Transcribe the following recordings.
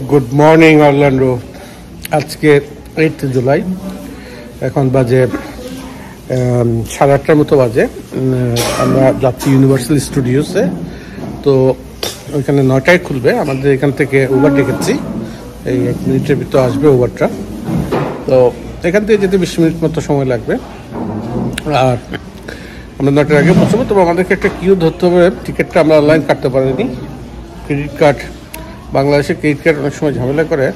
Good morning Orlando. আজকে 8 জুলাই, এখন বাজে 8:30 মতো বাজে। আমরা যাচ্ছি ইউনিভার্সাল স্টুডিওসে। তো ওইখানে 9টায় খুলবে। আমাদের এখান থেকে উবার ডেকেছি, এই 1 মিনিটের ভিতর আসবে উবারটা। তো এখান থেকে যেতে 20 মিনিট মতো সময় লাগবে। আর আমরা 9টার আগে পৌঁছাবো। তবে আমাদেরকে একটা কিউ ধরতে হবে, টিকিটটা আমরা অনলাইন কাটতে পারিনি। ক্রেডিট কার্ড, বাংলাদেশে ক্রেডিট কার্ড অনেক সময় ঝামেলা করে।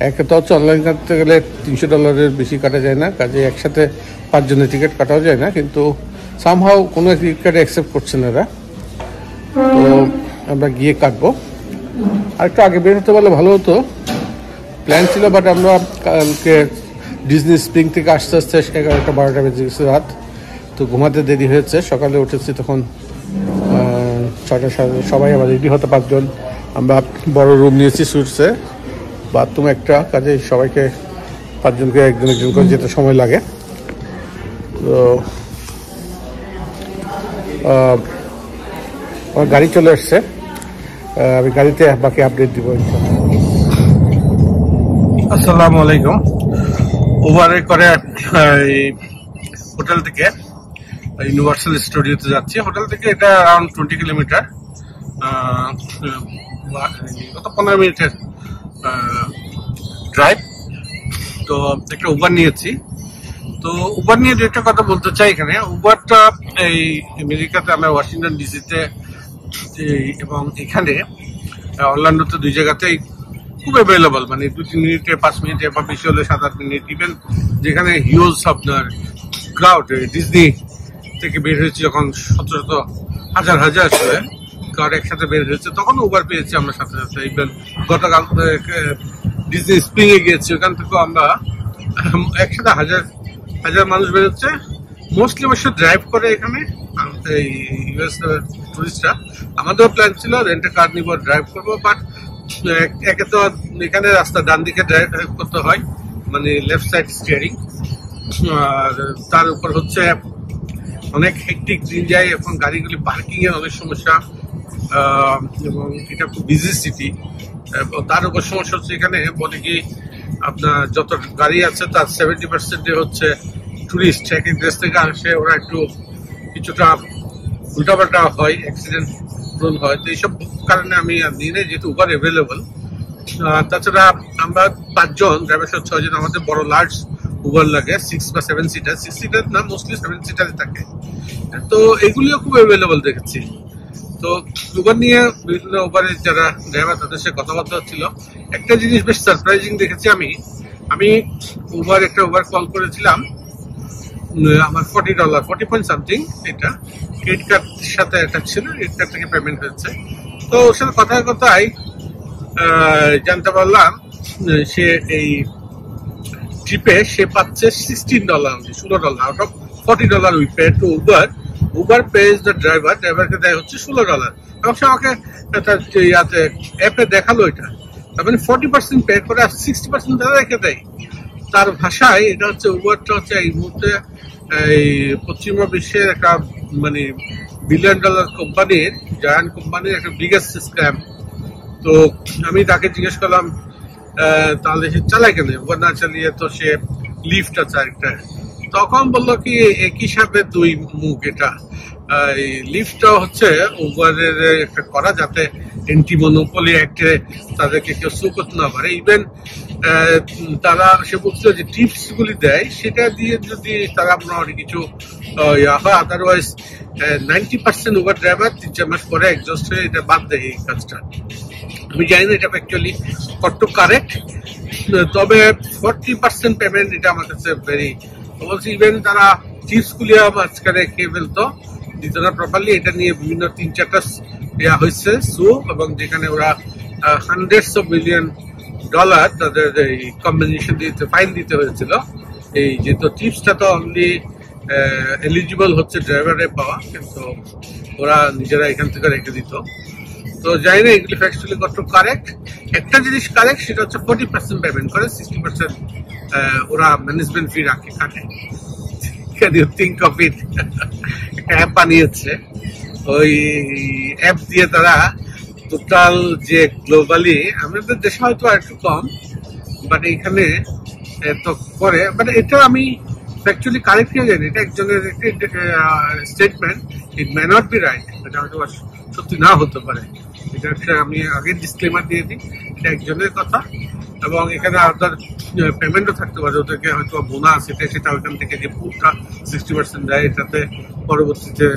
একে তো হচ্ছে অনলাইন কাটতে গেলে $300 বেশি কাটা যায় না, কাজে একসাথে 5 জনের টিকিট কাটাও যায় না। কিন্তু সামহাও কোনো ক্রেডিট কার্ডে অ্যাকসেপ্ট করছে না এরা। তো আমরা গিয়ে কাটবো। আরেকটু আগে বের হতে পারলে ভালো হতো, প্ল্যান ছিল। বাট আমরা কালকে ডিজনি স্প্রিং থেকে আস্তে আস্তে 11টা 12টা বেজে গেছে রাত। তো ঘুমাতে দেরি হয়েছে। সকালে উঠেছি তখন 6টা সবাই আবার রেডি হতে 5 জন। আমরা বড় রুম নিয়েছি সুইটসে, বাথরুম একটা, কাজে সবাইকে 5 জনকে একজন একজন করে যেতে সময় লাগে। তো আমার গাড়ি চলে এসছে, আমি গাড়িতে বাকি আপডেট দিব। আসসালামু আলাইকুম। উবারে করে হোটেল থেকে ইউনিভার্সাল স্টুডিওতে যাচ্ছি। হোটেল থেকে এটা অ্যারাউন্ড 20 কিলোমিটার, কত 15 মিনিটের ড্রাইভ। তো একটা উবার নিয়েছি। তো উবার নিয়ে একটা কথা বলতে চাই। এখানে উবারটা এই আমেরিকাতে, আমরা ওয়াশিংটন ডিসিতে এবং এখানে অরল্যান্ডোতে 2 জায়গাতেই খুব অ্যাভেলেবল। মানে 2-3 মিনিটে, 5 মিনিটে বা বেশি হলে 7-8 মিনিট। ইভেন যেখানে হিউজ আপনার ক্রাউড, ডিজনি থেকে বের হয়েছে যখন শত শত হাজার হাজার কার একসাথে বের হয়েছে, তখন উবার পেয়েছি আমরা সাথে সাথে। ইভেন গতকাল ডিজনি স্প্রিং এ গিয়েছি, ওখান থেকেও আমরা একসাথে হাজার হাজার মানুষ বেরোচ্ছে। মোস্টলি অবশ্য ড্রাইভ করে এখানে এই ইউএস টুরিস্টরা। আমাদেরও প্ল্যান ছিল রেন্টে কার নিব, ড্রাইভ করবো। বাট একে তো এখানে রাস্তা ডান দিকে ড্রাইভ করতে হয়, মানে লেফট সাইড স্টিয়ারিং। আর তার উপর হচ্ছে অনেক হেক্টিক দিন যায়, এখন গাড়িগুলি পার্কিং এর অনেক সমস্যা, এবং এটা খুব বিজি সিটি। তার উপর সমস্যা হচ্ছে এখানে বলে কি আপনার যত গাড়ি আছে তার 70% হচ্ছে টুরিস্ট। এক এক দেশ থেকে আসে, ওরা একটু কিছুটা উল্টাপাল্টা হয়, অ্যাক্সিডেন্ট প্রবণ হয়। তো এইসব কারণে আমি নিই না, যেহেতু উবার অ্যাভেলেবল। তাছাড়া আমরা 5 জন, ড্রাইভার সহ 6 জন। আমাদের বড় লার্জ উবার লাগে, 6 বা 7 সিটার। 6 সিটার না, মোস্টলি 7 সিটারে থাকে। তো এগুলিও খুব অ্যাভেলেবল দেখেছি। তো উবার নিয়ে বিভিন্ন উবারের যারা ড্রাইভার তাদের সাথে কথাবার্তা হচ্ছিল। একটা জিনিস বেশ সারপ্রাইজিং দেখেছি আমি উবার কল করেছিলাম। আমার $40 পয়েন্ট সামথিং, এটা ক্রেডিট কার্ড সাথে একটা ছিল, ক্রেডিট কার্ড থেকে পেমেন্ট হয়েছে। তো ওর সাথে কথায় জানতে পারলাম সে এই ট্রিপে সে পাচ্ছে $16 out of $40 we pay to Uber. Uber page the ড্রাইভারকে দেয় হচ্ছে $16। এবং সে আমাকে অ্যাপে দেখালো এটা। তার মানে 40% পে করে আর 60% তারা রেখে দেয়। তার ভাষায় এটা হচ্ছে উবারটা হচ্ছে এই মুহূর্তে এই পশ্চিমা বিশ্বের একটা মানে $1 বিলিয়ন কোম্পানির, জায়ান্ট কোম্পানির একটা বিগেস্ট স্ক্যাম। তো আমি তাকে জিজ্ঞেস করলাম তাহলে সে চালায় কেন, উবার না চালিয়ে? তো সে লিফট আছে আরেকটা। তখন বললো কি একই সাথে 2 মুখ। এটা লিফটটা হচ্ছে উবারের একটা করা, যাতে এন্টি মনোপলি অ্যাক্টে তাদেরকে কেউ সু করতে না পারে। ইভেন তারা, সে বলছিল যে টিপস গুলি দেয়, সেটা দিয়ে যদি তারা মোটামুটি কিছু হয়। আদারওয়াইজ 90% উবার ড্রাইভার 3-4 মাস পরে এক্সস্ট হয়ে এটা বাদ দেয় এই কাজটা। আমি জানি না এটা অ্যাকচুয়ালি কত কারেক্ট, তবে 40% পেমেন্ট এটা আমার কাছে ভেরি বলছি। ইভেন তারা চিপস গুলি মাঝখানে খেয়ে ফেলতো, দিত না প্রপারলি। এটা নিয়ে বিভিন্ন 3-4টা দেওয়া হয়েছে সু, এবং যেখানে ওরা $hundreds of millions তাদের এই কম্বিনেশন দিতে, ফাইন দিতে হয়েছিল। এই যেহেতু টিপসটা তো অনলি এলিজিবল হচ্ছে ড্রাইভারের পাওয়া, কিন্তু ওরা নিজেরা এখান থেকে রেখে দিত। তো জানি না এগুলি ফ্যাকচুয়ালি কত কারেক্ট। একটা জিনিস কারেক্ট, সেটা হচ্ছে 40% পেমেন্ট করে, 60% ওরা ম্যানেজমেন্ট ফি কাটে। Can you think of it? একটা অ্যাপ বানিয়েছে, ওই অ্যাপ দিয়ে তারা টোটাল যে গ্লোবালি আমাদের দেশে হয়তো আর একটু কম, বাট এখানে তো করে, মানে এটা আমি অ্যাকচুয়ালি কারেক্ট হয়ে যায়নি, এটা একজনের statement, it may not be right, এটা হয়তো সত্যি না হতে পারে, এটা একটা আমি আগে ডিসক্লেমার দিয়ে দিই, এটা একজনের কথা। এবং এখানে আপনার পেমেন্টও থাকতে পারে, ওদেরকে হয়তো বোনাস এটা সেটা ওইখান থেকে যে পুরোটা 60% দেয়, এটাতে পরবর্তীতে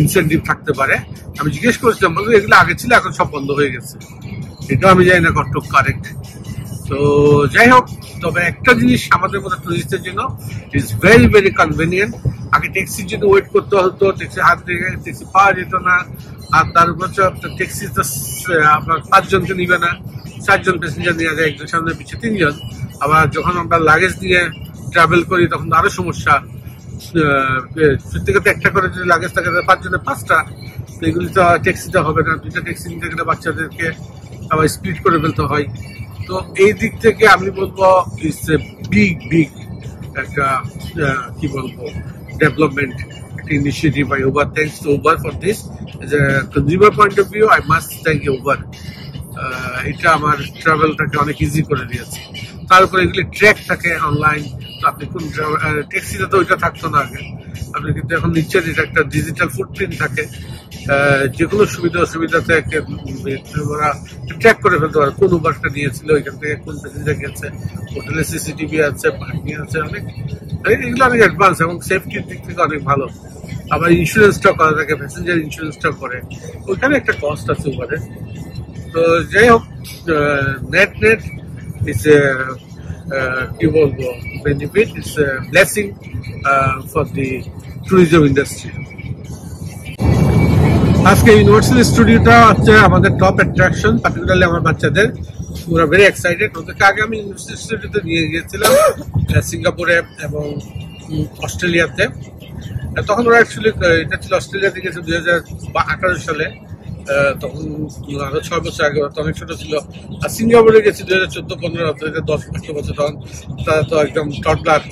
ইনসেন্টিভ থাকতে পারে। আমি জিজ্ঞেস করেছিলাম, বলতে এগুলো আগে ছিল, এখন সব বন্ধ হয়ে গেছে, এটাও আমি জানি না কতটুকু কারেক্ট। তো যাই হোক, তবে একটা জিনিস আমাদের মতো টুরিস্টদের জন্য ইজ ভেরি ভেরি কনভেনিয়েন্ট। আগে ট্যাক্সির জন্য ওয়েট করতে হতো, ট্যাক্সি হাত থেকে ট্যাক্সি পাওয়া যেত না, আর তার উপর ট্যাক্সি তো আপনার 5 জনকে নিবে না, 4 জন প্যাসেঞ্জার নিয়ে যায়, একজন সামনে পিছিয়ে 3 জন। আবার যখন আমরা লাগেজ নিয়ে ট্রাভেল করি তখন আরো সমস্যা, সত্যি কথা একটা করে যদি লাগেজ থাকে 5 জনের 5টা, এগুলি তো ট্যাক্সিতে হবে না, 2টা ট্যাক্সি নিতে গেলে বাচ্চাদেরকে আবার স্প্লিট করে ফেলতে হয়। তো এই দিক থেকে আমি বলবো ইটস এ বিগ একটা কি বলবো ডেভেলপমেন্ট, একটা initiative by Uber. Thanks to Uber for this. As a consumer point of view, I must thank you Uber. এটা আমার ট্রাভেলটাকে অনেক ইজি করে দিয়েছে। তারপরে এগুলি ট্র্যাক থাকে অনলাইন, তো আপনি কোন ট্যাক্সিতে তো ওইটা থাকতো না আগে, আপনি কিন্তু এখন নিচের এটা একটা ডিজিটাল ফুটপ্রিন্ট থাকে, যে কোনো সুবিধা অসুবিধা থেকে ওরা ট্র্যাক করে ফেলতে পারে কোন উবারটা নিয়েছিল, ওইখান থেকে কোন প্যাসেঞ্জার গেছে, হোটেলে সিসিটিভি আছে, পার্কিং আছে, অনেক এগুলো অনেক অ্যাডভান্স এবং সেফটির দিক থেকে অনেক ভালো। আবার ইন্স্যুরেন্সটা করা থাকে, প্যাসেঞ্জার ইন্স্যুরেন্সটা করে, ওইখানে একটা কস্ট আছে উবারে। তো যাই হোক, নেট ইটস কি বলবো benefit, it's blessing for the tourism industry. আজকে ইউনিভার্সাল স্টুডিওটা হচ্ছে আমাদের টপ অ্যাট্রাকশন, পার্টিকুলারলি আমার বাচ্চাদের, ওরা ভেরি এক্সাইটেড। ওদেরকে আগে আমি ইউনিভার্সাল স্টুডিওতে নিয়ে গিয়েছিলাম সিঙ্গাপুরে এবং অস্ট্রেলিয়াতে। তখন ওরা অ্যাকচুয়ালি এটা ছিল অস্ট্রেলিয়াতে গেছে 2018 সালে, তখন আরো 6 বছর আগে, তো অনেক ছোট ছিল। আর সিঙ্গাপুরে গেছি 2014-15, 10-15 বছর, তখন তারা তো একদম টডলার,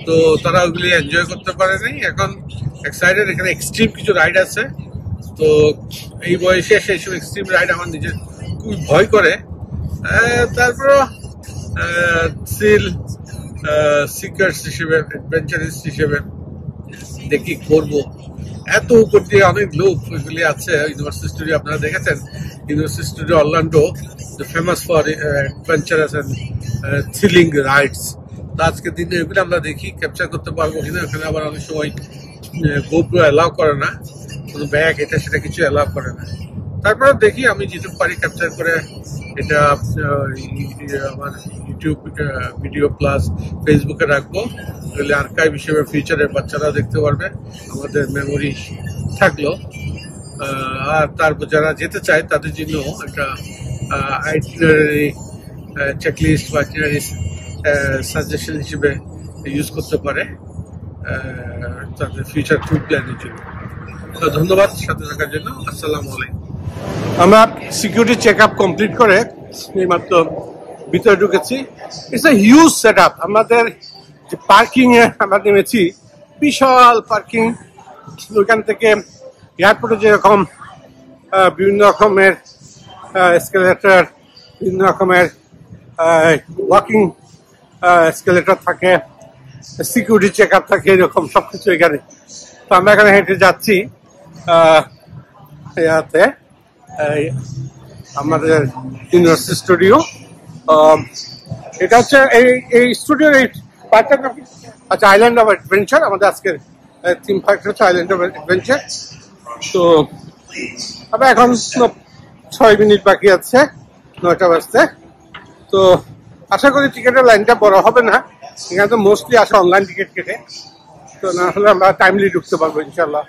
তো তারা ওগুলি এনজয় করতে পারে নাই। এখন এক্সাইটেড, এখানে এক্সট্রিম কিছু রাইড আছে, তো এই বয়সে সেই সব এক্সট্রিম রাইড আমার নিজের খুবই ভয় করে। তারপর থ্রিল সিকার্স হিসেবে, অ্যাডভেঞ্চারিস্ট হিসেবে দেখি করবো। এত উপর দিয়ে অনেক লোক এগুলি আছে। ইউনিভার্সাল স্টুডিও আপনারা দেখেছেন, universal studio Orlando famous for adventurous and thrilling rides. তো আজকের দিনে এগুলো আমরা দেখি, ক্যাপচার করতে পারবো কিনা। এখানে আবার অনেক সময় গোপ্রো অ্যালাউ করে না, কোনো ব্যাগ এটা সেটা কিছু অ্যালাউ করে না। তারপরে দেখি আমি যেটুকু পারি ক্যাপচার করে এটা আমার ইউটিউব ভিডিও প্লাস ফেসবুকে রাখবো, তাহলে আর্কাইভ হিসেবে ফিউচারের বাচ্চারা দেখতে পারবে, আমাদের মেমোরি থাকলো। আর তারপর যারা যেতে চায় তাদের জন্য একটা আইটিনারি চেকলিস্ট বা আইটিনারি সাজেশন হিসেবে ইউজ করতে পারে তাদের ফিউচার ট্যুর প্ল্যানের জন্য। ধন্যবাদ সাথে থাকার জন্য। আসসালামু আলাইকুম। আমরা সিকিউরিটি চেক আপ কমপ্লিট করে এইমাত্র ভিতরে ঢুকেছি। It's a huge set up. আমাদের যে পার্কিং এ আমরা নেমেছি, বিশাল পার্কিং। ওইখান থেকে এয়ারপোর্টে যেরকম বিভিন্ন রকমের এসকেলেটর, বিভিন্ন রকমের ওয়াকিং এসকেলেটর থাকে, সিকিউরিটি চেক আপ থাকে, এরকম সবকিছু এখানে। তো আমরা এখানে হেঁটে যাচ্ছি ইয়াতে আমাদের ইউনিভার্সাল স্টুডিও। এটা হচ্ছে এই স্টুডিওর এই পার্কটার নাম আচ্ছা আইল্যান্ড অফ অ্যাডভেঞ্চার। আমাদের আজকের থিম পার্ক হচ্ছে আইল্যান্ড অফ অ্যাডভেঞ্চার। তো আবার এখন 6 মিনিট বাকি আছে 9টা বাজতে। তো আশা করি টিকিটের লাইনটা বড় হবে না, এখানে তো মোস্টলি আসে অনলাইন টিকিট কেটে, তো না হলে আমরা টাইমলি ঢুকতে পারবো ইনশাল্লাহ।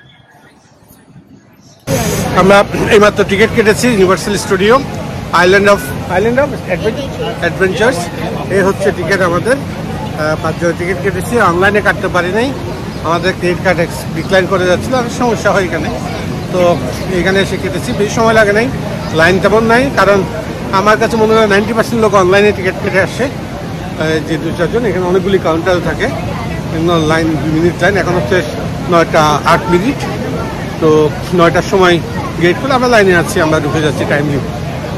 আমরা এইমাত্র টিকিট কেটেছি universal studio island of adventures. এই হচ্ছে টিকিট আমাদের, 5 জনের টিকিট কেটেছি। অনলাইনে কাটতে পারি নাই, আমাদের ক্রেডিট কার্ড ডিক্লাইন করে যাচ্ছিল, অনেক সমস্যা হয় এখানে। তো এখানে এসে কেটেছি, বেশি সময় লাগে নাই, লাইন তেমন নাই। কারণ আমার কাছে মনে হয় 90% লোক অনলাইনে টিকিট কেটে আসে, যে 2-4 জন। এখানে অনেকগুলি কাউন্টার থাকে, লাইন 2 মিনিট লাইন। এখন হচ্ছে 9টা 8 মিনিট। তো 9টার সময় গেট খুলে আমরা লাইনে আছি, আমরা ঢুকে যাচ্ছি টাইমলি।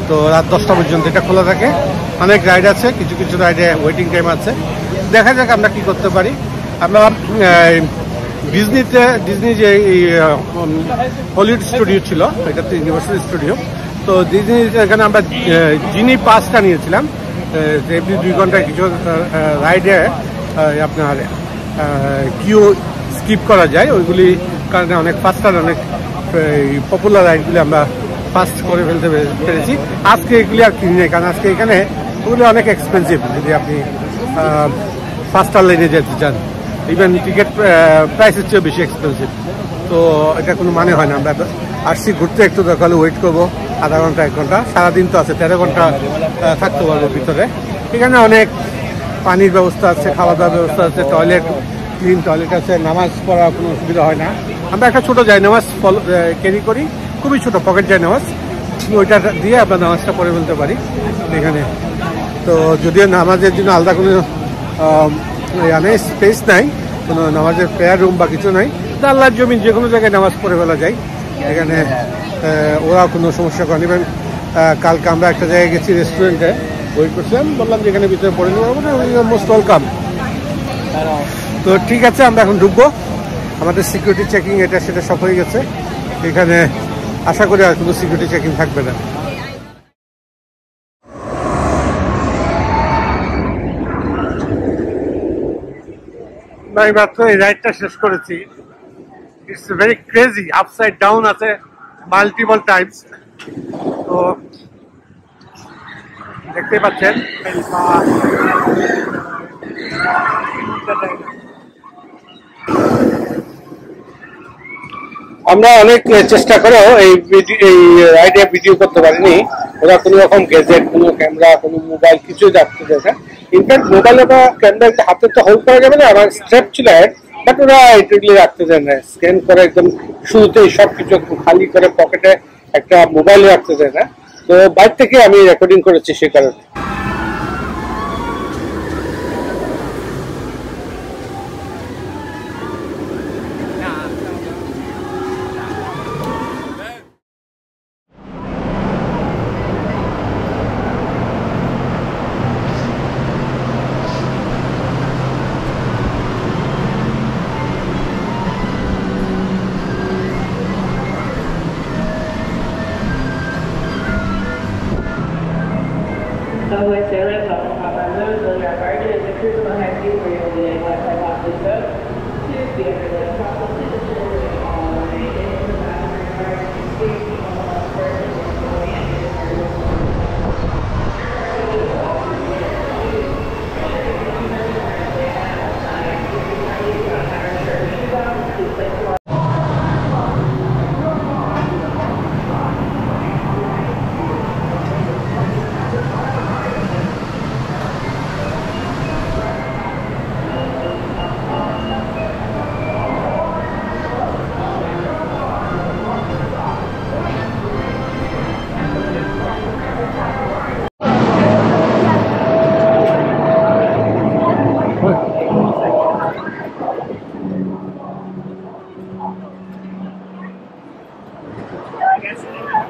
তো রাত 10টা পর্যন্ত এটা খোলা থাকে। অনেক রাইড আছে, কিছু কিছু রাইডে ওয়েটিং টাইম আছে। দেখা যাক আমরা কি করতে পারি। আমরা ডিজনি যে হলিউড স্টুডিও ছিল, এটা তো ইউনিভার্সাল স্টুডিও, তো ডিজনি এখানে আমরা জিনি পাসটা নিয়েছিলাম। এমনি 2 ঘন্টায় কিছু রাইডে আপনার কিউ স্কিপ করা যায়, ওইগুলি কারণে অনেক ফাস্টার, অনেক পপুলার রাইডগুলি আমরা ফাস্ট করে ফেলতে পেরেছি। আজকে এগুলি আর কিনি নেই, কারণ আজকে এখানে ওগুলি অনেক এক্সপেন্সিভ যদি আপনি ফাস্টার লাইনে যেতে চান। ইভেন টিকিট প্রাইসের চেয়েও বেশি এক্সপেন্সিভ, তো এটা কোনো মানে হয় না। আমরা আসছি ঘুরতে, একটু দরকার ওয়েট করবো আধা ঘন্টা 1 ঘন্টা, সারাদিন তো আছে, 13 ঘন্টা থাকতে পারবো ভিতরে। এখানে অনেক পানির ব্যবস্থা আছে, খাওয়া দাওয়ার ব্যবস্থা আছে, টয়লেট, ক্লিন টয়লেট আছে, নামাজ পড়ার কোনো অসুবিধা হয় না। আমরা একটা ছোটো জায়নামাজ ক্যারি করি, খুবই ছোটো পকেট জায়নামাজ, ওইটা দিয়ে আমরা নামাজটা পড়ে ফেলতে পারি এখানে। তো যদিও নামাজের জন্য আলাদা কোনো স্পেস নাই, কোনো নামাজের প্রেয়ার রুম বা কিছু নাই, আল্লাহর জমিন যে কোনো জায়গায় নামাজ পড়ে ফেলা যায় এখানে, ওরা কোনো সমস্যা করেনি। ইভেন কালকে আমরা একটা জায়গায় গেছি, রেস্টুরেন্টে ওয়েট করছিলাম, বললাম যে এখানে ভিতরে পড়ে নেবো, মোস্ট ওয়েলকাম। তো ঠিক আছে, আমরা এখন ঢুকবো। আমাদের সিকিউরিটি চেকিং এটা সেটা সব হয়ে গেছে, এখানে আশা করি আর কোনো সিকিউরিটি চেকিং থাকবে না। আমি মাত্র এই রাইডটা শেষ করেছি। It's very crazy, upside down আছে মাল্টিপল টাইমস। তো দেখতে পাচ্ছেন আমরা অনেক চেষ্টা করেও এই রাইডে ভিডিও করতে পারিনি। ওরা কোনো রকম গ্যাজেট, কোনো ক্যামেরা, কোনো মোবাইল কিছুই রাখতে দেয় না। ইনফ্যাক্ট মোবাইলে বা ক্যামেরা হাতে তো হোল্ড করা যাবে না, আমার স্ট্র্যাপ ছিল, বাট ওরা এটুকুলি রাখতে দেয় না। স্ক্যান করে একদম শুরুতেই সব কিছু খালি করে পকেটে একটা মোবাইল রাখতে দেয় না। তো বাইরে থেকে আমি রেকর্ডিং করেছি সে কারণে। Subway sailing from Honolulu, Billiard Garden, and the cruise will have you for your day, like I want to go. To be under the tropical temperature, all night, in the bathroom, garden, safety, all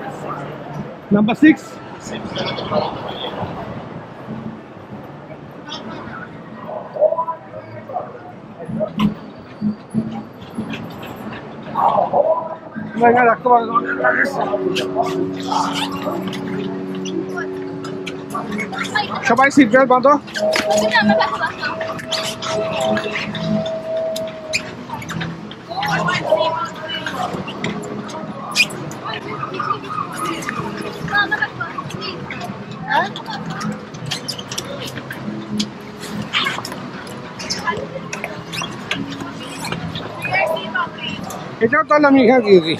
person, Number 6. সবাই seat belt বাঁধো। এটাও তাহলে আমি এখানে দিয়ে দিই।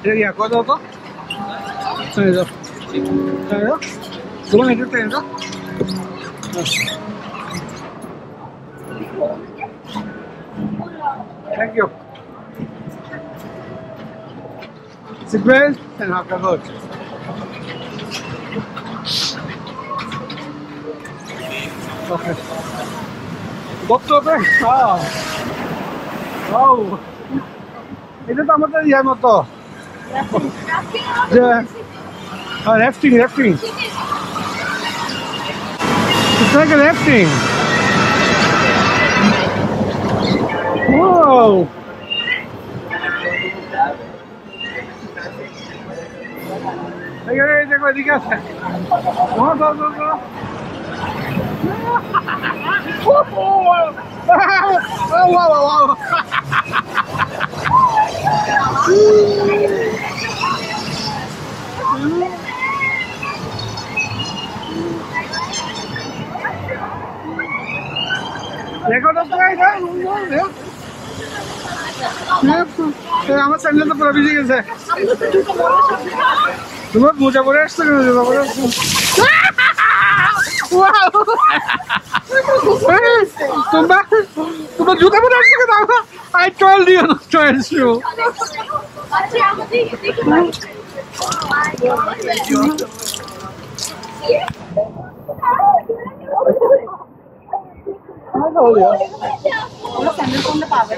এটা কত তো তোমার এটা thank you. Seatbelt and half covered. Okay. Box open? Wow. Wow. এটা তো আমাদের ইয়ার মতো যে rafting rafting It's like a rafting. Whoa! এই দেখো এদিকে আছে দেখো তো আমার স্যান্ডেল তো পুরো ভিজে গেছে তোমার মোজা পরে আসছে মোজা পরে আসছে তোমার জুতা পরে আসছে কেন I told you not to ask you sandal কোনটা পাবে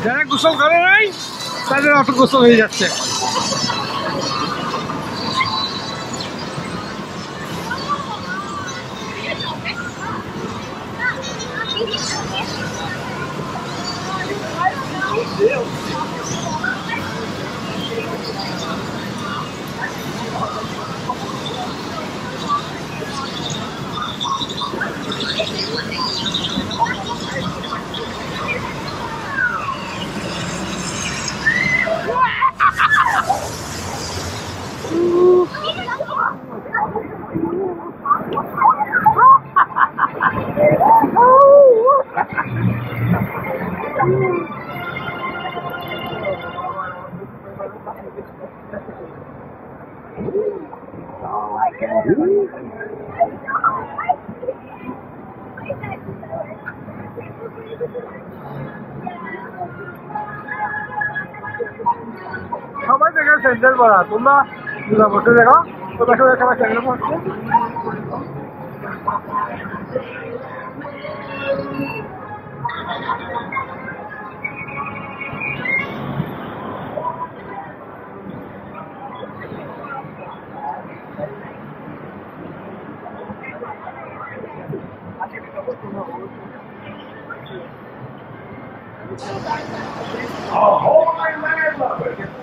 যারা গোসল করে নাই তাদের অটো গোসল হয়ে যাচ্ছে সবাই দেখে স্যান্ডেল পরা তোমরা বসে দেখো সবাই স্যান্ডেল পরছে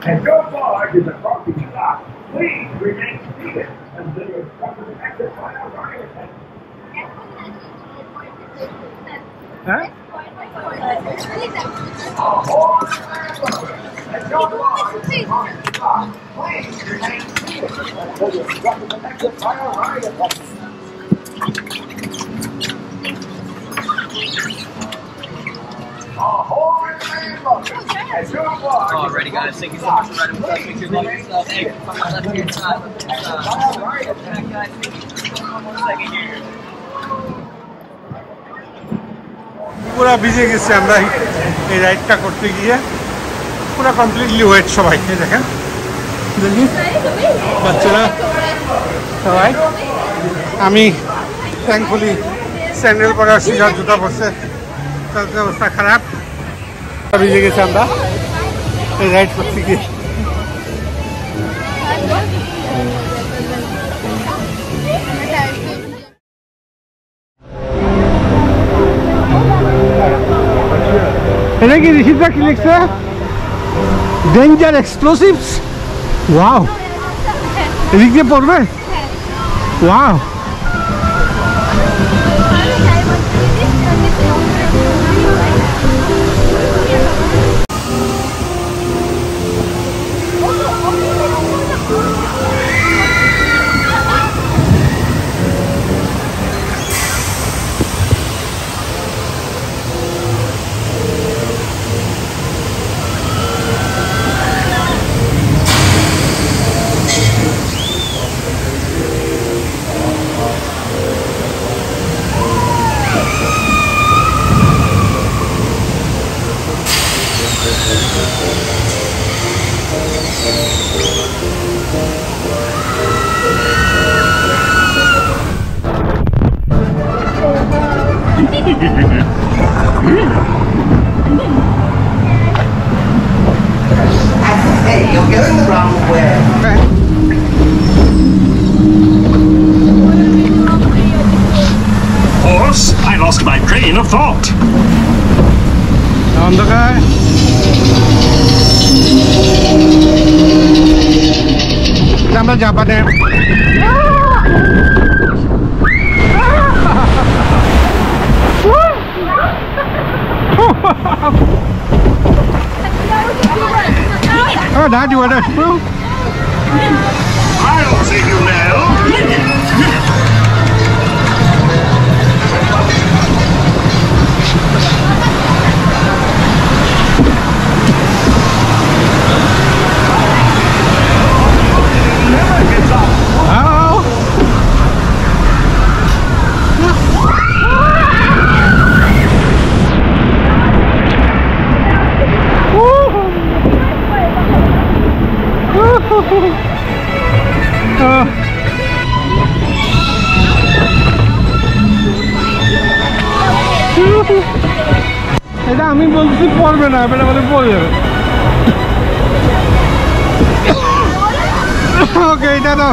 And no barge is a crossing dock. Please remain seated until your truck is exit by a riot. হ্যাঁ And no barge is a crossing dock. Please remain seated until your truck is exit by a riot. Ahoy, man! Alrighty, guys. Thank you so much for riding with us. Make sure you love yourself. Hey, from the left-hand side. Alright, guys. Thank you. One second here. পুরা ভিজে গেছে আমরা এই রাইডটা করতে গিয়ে, পুরা completely wait সবাই। দেখেন দেখি বাচ্চারা সবাই, আমি থ্যাঙ্কফুলি স্যান্ডেল পরে আসছি, যার জুতা পড়ছে তাদের অবস্থা খারাপ। ভিজে গেছে আমরা এই রাইড করতে গিয়ে। এটা কি ঋষিদা কি লিখছে? Danger explosives. ওয়াও, এদিক দিয়ে পড়বে? Wow, Hey, you're going the wrong way. Horse, I lost my train of thought. অন্ধকার আমরা জাপানে Oh, Dad, you want to spoon? I'll take you now. এটা আমি বলছি পড়বে না, এটা আমাদের পড়ে যাবে। ওকে, এটা তো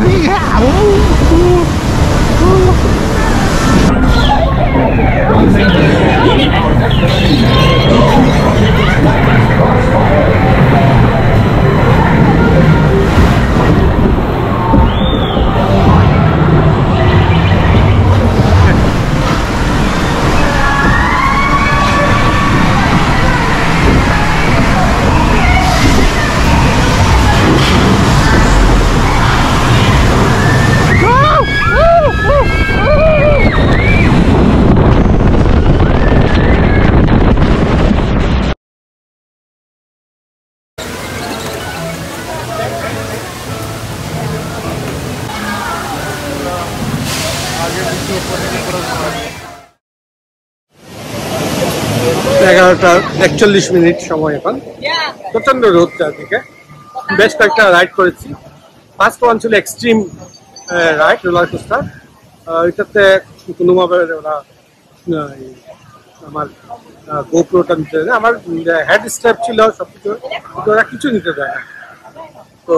এগারোটা 41 সময় এখন। প্রচন্ড রোদ চারদিকে। বেশ কয়েকটা রাইড করেছি। ফার্স্ট ওয়ান ছিল এক্সট্রিম রাইড, রোলার কোস্টার। এটাতে কোনোভাবে ওরা আমার গোপ্রোটা নিতে দেয় না, আমার হেড স্ট্র্যাপ ছিল সবকিছু, ওরা কিছু নিতে দেয় না। তো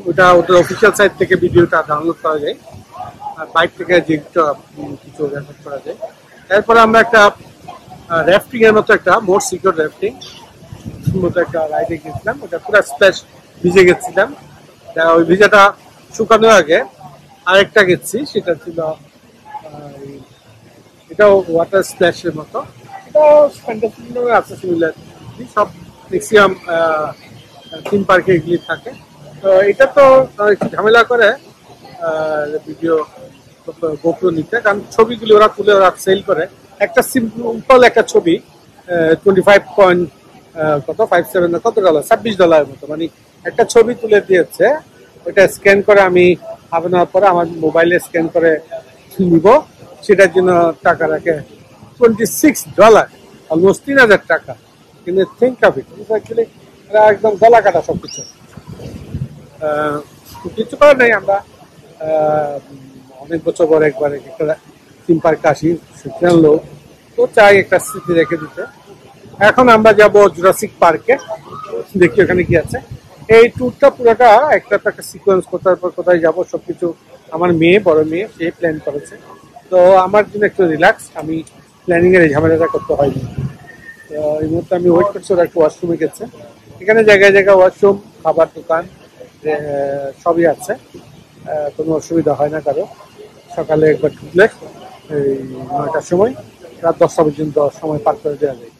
ওটা ওদের অফিসিয়াল সাইট থেকে ভিডিওটা ডাউনলোড করা যায়, আর বাইক থেকে যে কিছু রেকর্ড করা যায়। এরপরে আমরা একটা র্যাফটিং এর মতো একটা মোর সিকিউর র্যাফটিং মতো একটা রাইডে গেছিলাম। ওটা পুরো স্প্ল্যাশ ভিজে গেছিলাম। ওই ভিজাটা শুকানোর আগে আরেকটা গেছি, সেটা ছিল এটাও ওয়াটার স্প্ল্যাশের মতো। এটাও ফ্যান্টাসি আছে, সিমিলার সব ম্যাক্সিমাম থিম পার্কে এগুলি থাকে। তো এটা তো ঝামেলা করে ভিডিও গোপ্রো নিতে, কারণ ছবিগুলি ওরা তুলে ওরা সেল করে। একটা সিম্পল একটা ছবি 25 কত $5.7 না কত ডলার, $26 মতো, মানে একটা ছবি তুলে দিয়েছে, ওইটা স্ক্যান করে আমি হাফ অ্যান আওয়ার পরে আমার মোবাইলে স্ক্যান করে নিব, সেটার জন্য টাকা রাখে $26, অলমোস্ট 3,000 টাকা। কিন্তু থিঙ্ক অফ ইট, অ্যাকচুয়ালি এরা একদম গলা কাটা সবকিছু। কিছু করার নেই, আমরা অনেক বছর পরে একবার একটা থিম পার্কে আসি, সেখানে লোক তো চাই একটা স্মৃতি রেখে দিতে। এখন আমরা যাব জুরাসিক পার্কে, দেখি ওখানে কি আছে। এই ট্যুরটা পুরোটা একটা সিকোয়েন্স, কোথায় পর কোথায় যাবো সবকিছু আমার মেয়ে, বড় মেয়ে, সে প্ল্যান করেছে। তো আমার জন্য একটু রিল্যাক্স, আমি প্ল্যানিং এর এই ঝামেলাটা করতে হয়নি। তো এই মুহূর্তে আমি ওয়েট করছি, ওরা একটু ওয়াশরুমে গেছে। এখানে জায়গায় জায়গায় ওয়াশরুম, খাবার দোকান সবই আছে, কোনো অসুবিধা হয় না কারো। সকালে একবার ঢুকলে এই 9টার সময় রাত 10টা পর্যন্ত সময় পার করে দেওয়া যায়।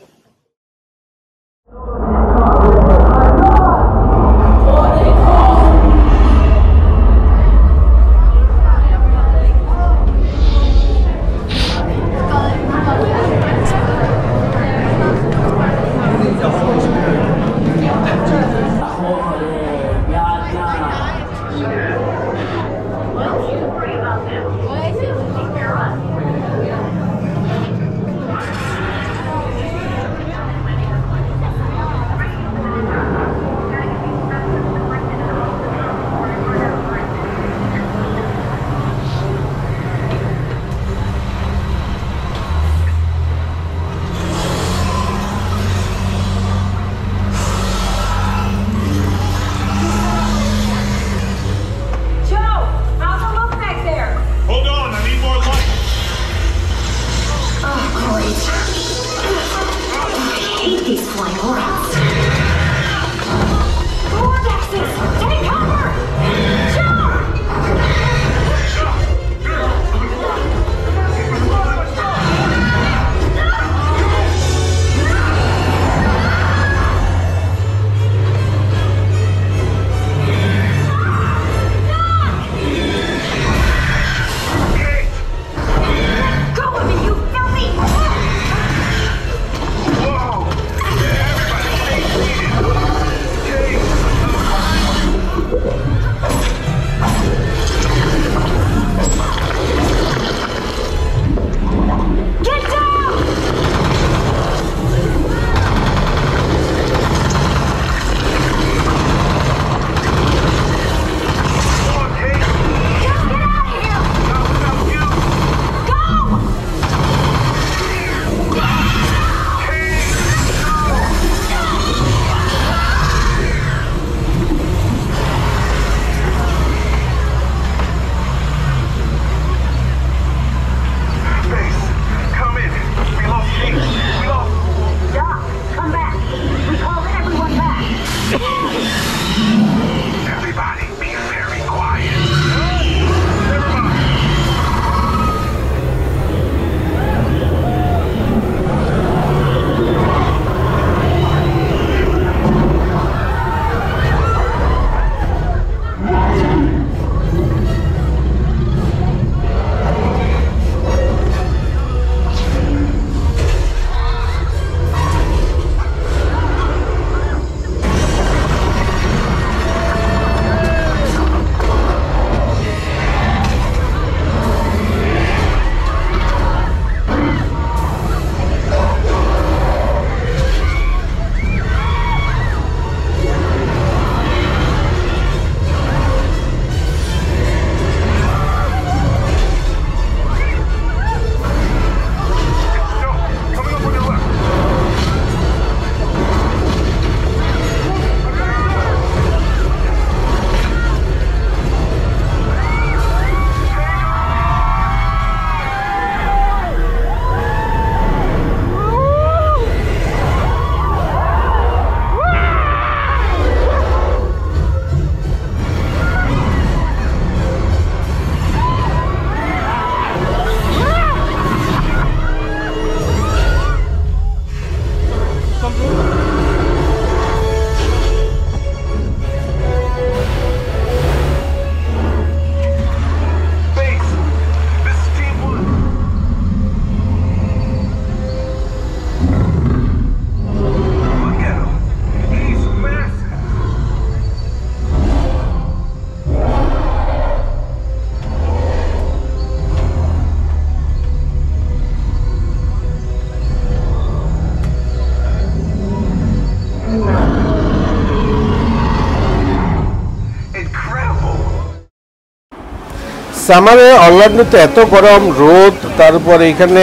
সামারে অরল্যান্ডোতে এত গরম রোদ, তারপরে এখানে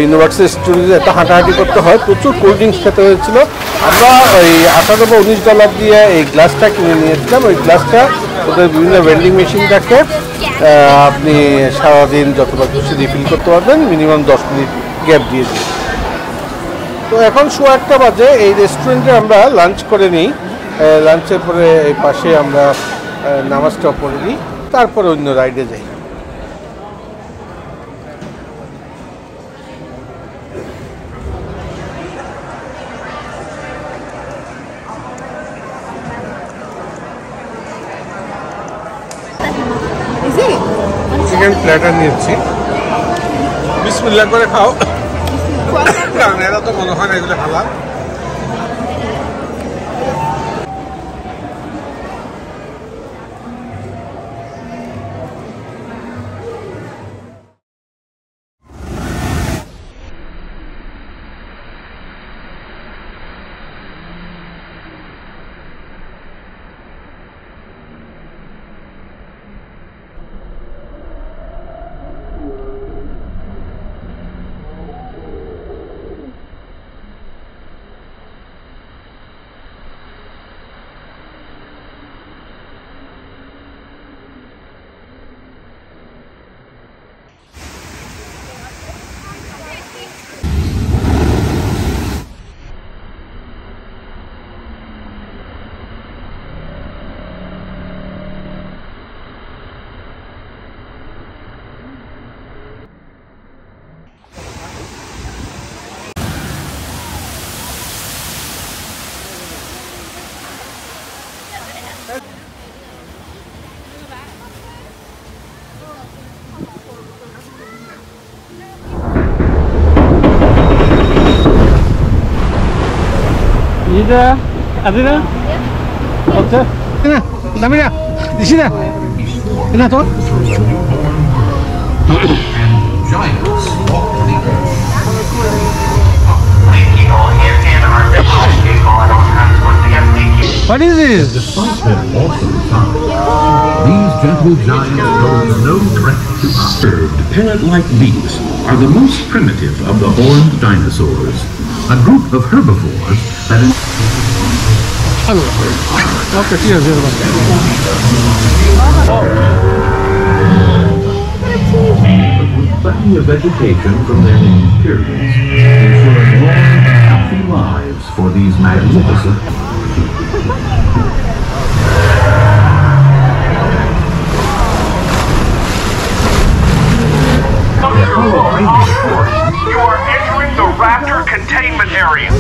ইউনিভার্সিটি স্টুডেন্টদের এত হাঁটাহাঁটি করতে হয়, প্রচুর কোল্ড ড্রিঙ্কস খেতে হয়েছিল। আমরা ওই $18 বা $19 দিয়ে এই গ্লাসটা কিনে নিয়েছিলাম। ওই গ্লাসটা ওদের বিভিন্ন ভেন্ডিং মেশিন থাকে, আপনি সারাদিন যতবার খুশি রিফিল করতে পারবেন, মিনিমাম 10 মিনিট গ্যাপ দিয়ে দিন। তো এখন 1:15 বাজে, এই রেস্টুরেন্টে আমরা লাঞ্চ করে নিই। লাঞ্চের পরে এই পাশে আমরা নামাজটা পড়ে নিই, তারপরে অন্য রাইডে যাই। চিকেন প্ল্যাটার নিয়েছি, বিসমিল্লাহ করে খাও, কারণ এরা তো মনে হয় না এগুলো হালাল। Ida, Adina? Okay. Ina, dami na. Di sini. Ina to. Giants walk the earth. What is this? Despite their awesome size, these gentle giants pose no threat to us. Curved pellet-like beaks are the most primitive of the horned dinosaurs, a group of herbivores that is... Hello. Okay, cheers, everyone. But with plenty of vegetation from their named periods, ensuring long and healthy lives for these magnificent... You are entering the raptor containment area.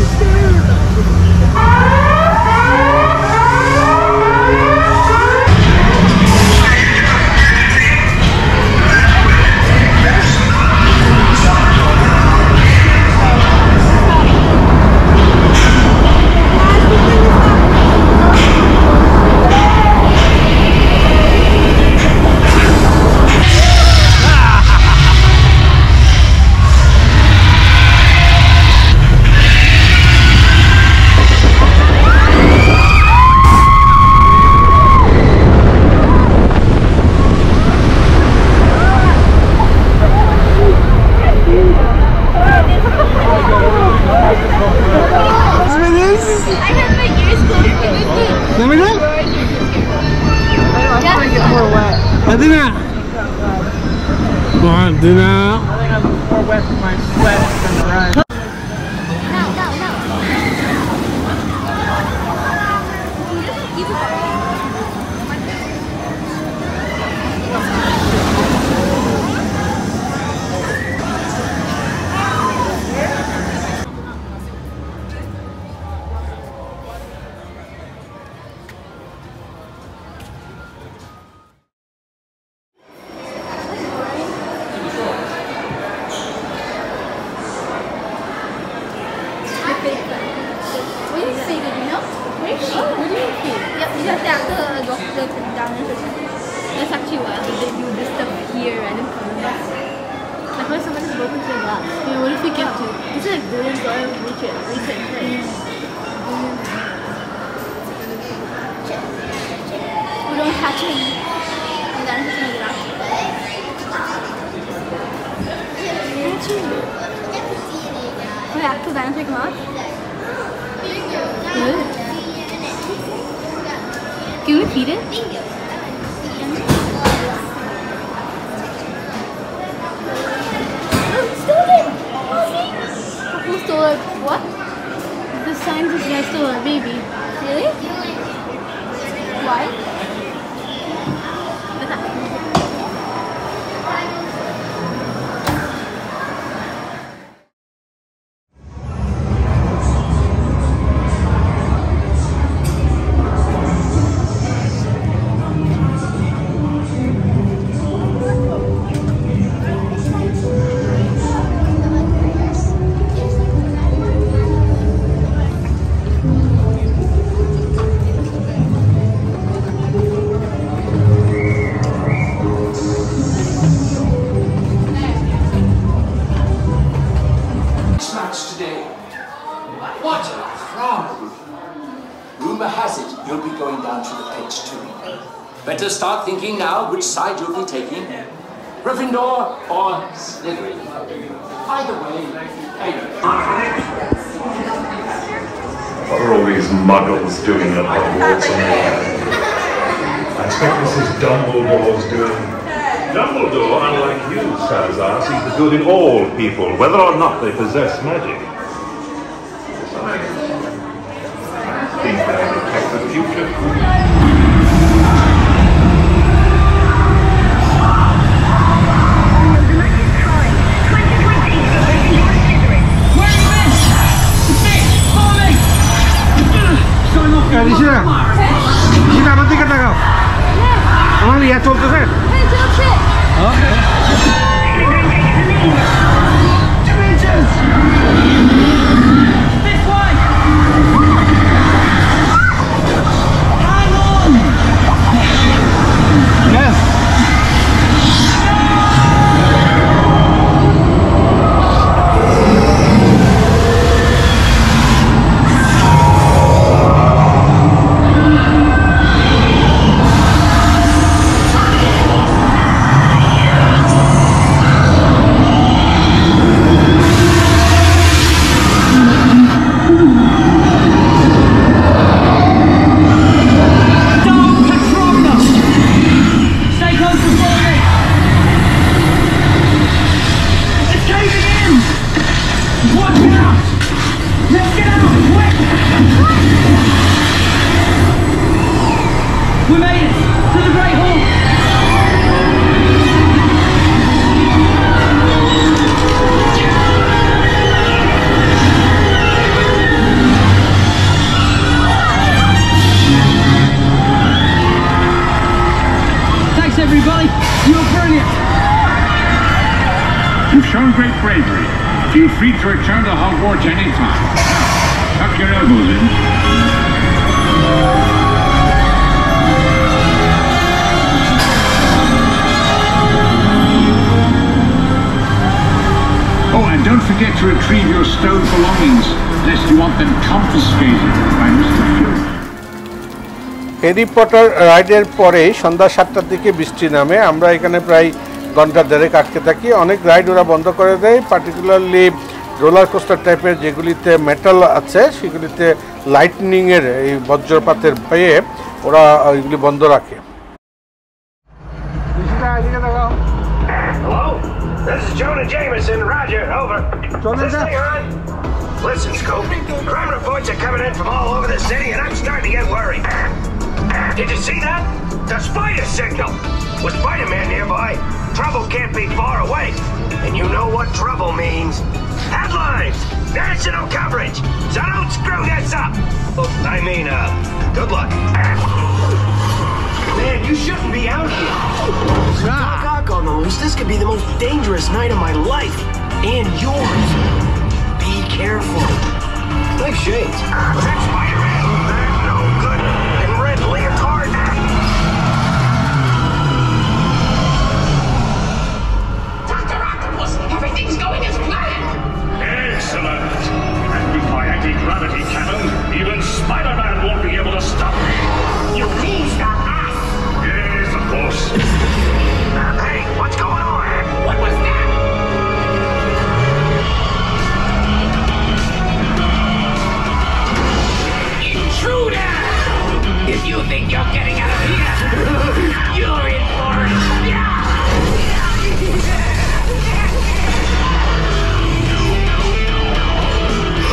Adina! Wow, Adina! I'm more wet from my sweat than the ride. That's actually why they do this stuff here random corners. Like when someone is broken to the glass. Yeah, what if we get to? This is like billions of dollars research, right? We don't catch him. And then it's in the glass. scientific mask? Good. Can we feed it? Stole it! Who stole it? What? The scientist guy stole our baby. Really? Why? What a crowd! Rumor has it you'll be going down to the pits too. Better start thinking now which side you'll be taking. Gryffindor or Slytherin. Either way, hey. What are all these muggles doing at Hogwarts anyway? I expect this is Dumbledore's doing. Dumbledore, unlike you, Salazar, sees the good in all people, whether or not they possess magic. Besides, I think they detect the future. Kita berhenti kata kau. Orang lihat contoh kan? Okay. This way! Hang on! Yes. We made it to the Great Hall! Thanks everybody, you were brilliant! You've shown great bravery. Feel free to return to Hogwarts anytime. Tuck your elbows in. Oh, and don't forget to retrieve your stowed belongings, lest you want them confiscated by Mr. Filch. Harry Potter রাইডের পরে সন্ধ্যা 7টার দিকে বৃষ্টি নামে। আমরা এখানে প্রায় ঘন্টা দেড়েক আটকে থাকি। অনেক রাইড ওরা বন্ধ করে দেয়, পার্টিকুলারলি রোলার কোস্টার টাইপের যেগুলিতে মেটাল আছে সেগুলিতে লাইটনিংয়ের এই বজ্রপাতের ভয়ে ওরা এগুলি বন্ধ রাখে। Hello? This is Jonah Jameson. Roger, over. Is this thing on? Listen, Scope. Crime reports are coming in from all over the city, and I'm starting to get worried. Did you see that? The spider signal! With Spider-Man nearby, trouble can't be far away. And you know what trouble means. Headlines! National coverage! So don't screw this up! Good luck. Man, you shouldn't be out here. Doc on the loose. This could be the most dangerous night of my life. And yours. Be careful. Nice shades. Was that Spider-Man? That's no good. And red leotard. Dr. Octopus, everything's going as planned. Excellent! And with my anti-gravity cannon, even Spider-Man won't be able to stop me! You mean stop us? Yes, of course. Hey, what's going on? What was that? If you think you're getting out of here, you're in for it. Yeah!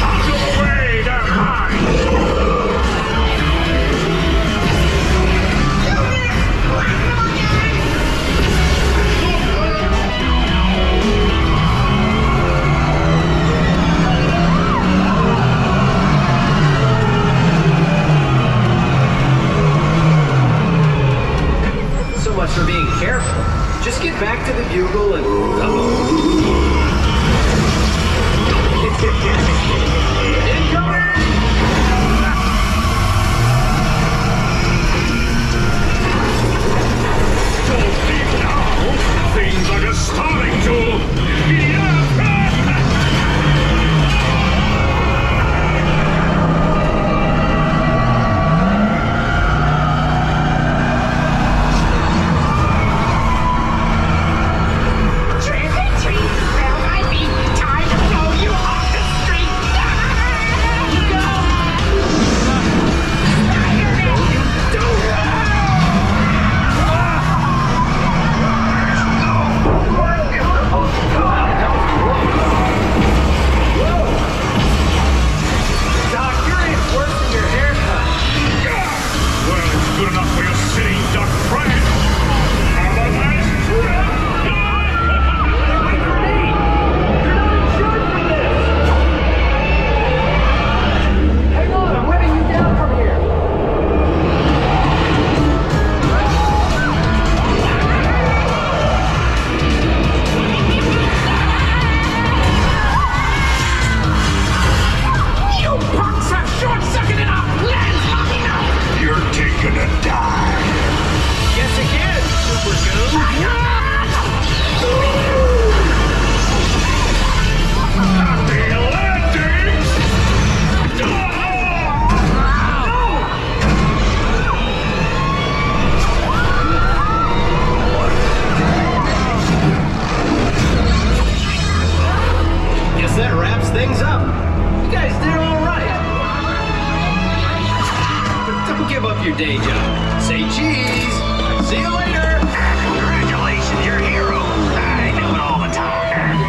Out of the way, they're mine! So much for being careful. Just get back to the bugle and... Things are just starting to... Your day job. Say cheese. See you later. Congratulations, you're heroes. I do it all the time.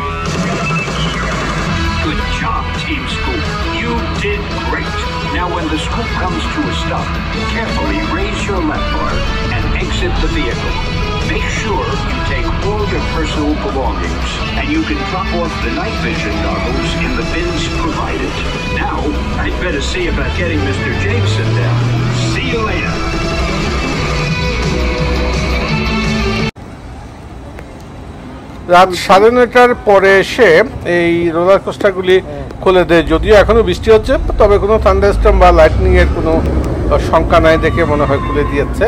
Good job, Team Scoop. You did great. Now, when the scoop comes to a stop, carefully raise your lap bar and exit the vehicle. Make sure you take all your personal belongings, and you can drop off the night vision goggles in the bins provided. Now, I'd better see about getting Mr. Jameson down. See you later. রাত 9:30টার পরে এসে এই roller কোস্টারগুলি খুলে দেয়, যদিও এখনো বৃষ্টি হচ্ছে, তবে কোনো থান্ডারস্টর্ম বা লাইটনিং এর কোনো শঙ্কা নাই দেখে মনে হয় খুলে দিয়েছে।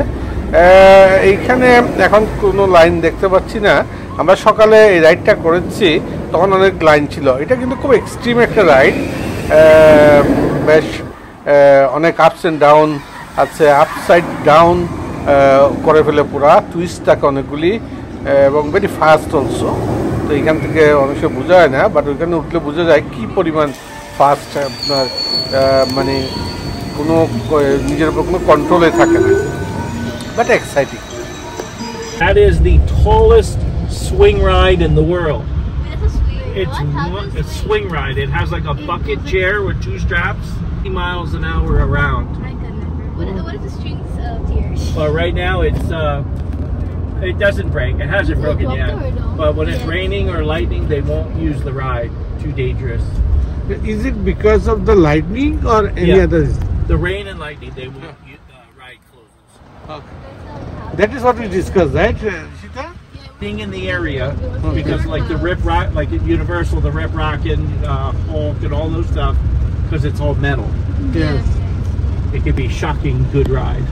এইখানে এখন কোনো লাইন দেখতে পাচ্ছি না। আমরা সকালে এই রাইডটা করেছি, তখন অনেক লাইন ছিল। এটা কিন্তু খুব এক্সট্রিম একটা রাইড, বেশ অনেক আপস অ্যান্ড ডাউন আছে, আপসাইড ডাউন করে ফেলে পুরা, টুইস্ট থাকে অনেকগুলি এবং ভেরি ফাস্ট অলসো। তো এখান থেকে অনেক সময় বোঝা যায় না, বাট ওইখানে উঠলে বোঝা যায় কী পরিমাণ ফাস্ট আপনার, মানে কোনো নিজের উপর কোনো কন্ট্রোলে থাকে না, but exciting. That is the tallest swing ride in the world. It's a swing ride. It has like a bucket chair with 2 straps, 50 miles an hour around. What is the strings tiers? But right now it doesn't break. It hasn't broken yet. But when it's raining or lightning, they won't use the ride. Too dangerous. Is it because of the lightning or any other? The rain and lightning, they won't use the ride closes. Okay. That is what we discussed, right, Shita? Being in the area, because like the Rip Rock, like at Universal, the Rip Rock and Hulk and all those stuff, because it's all metal. Yes. It could be shocking good ride.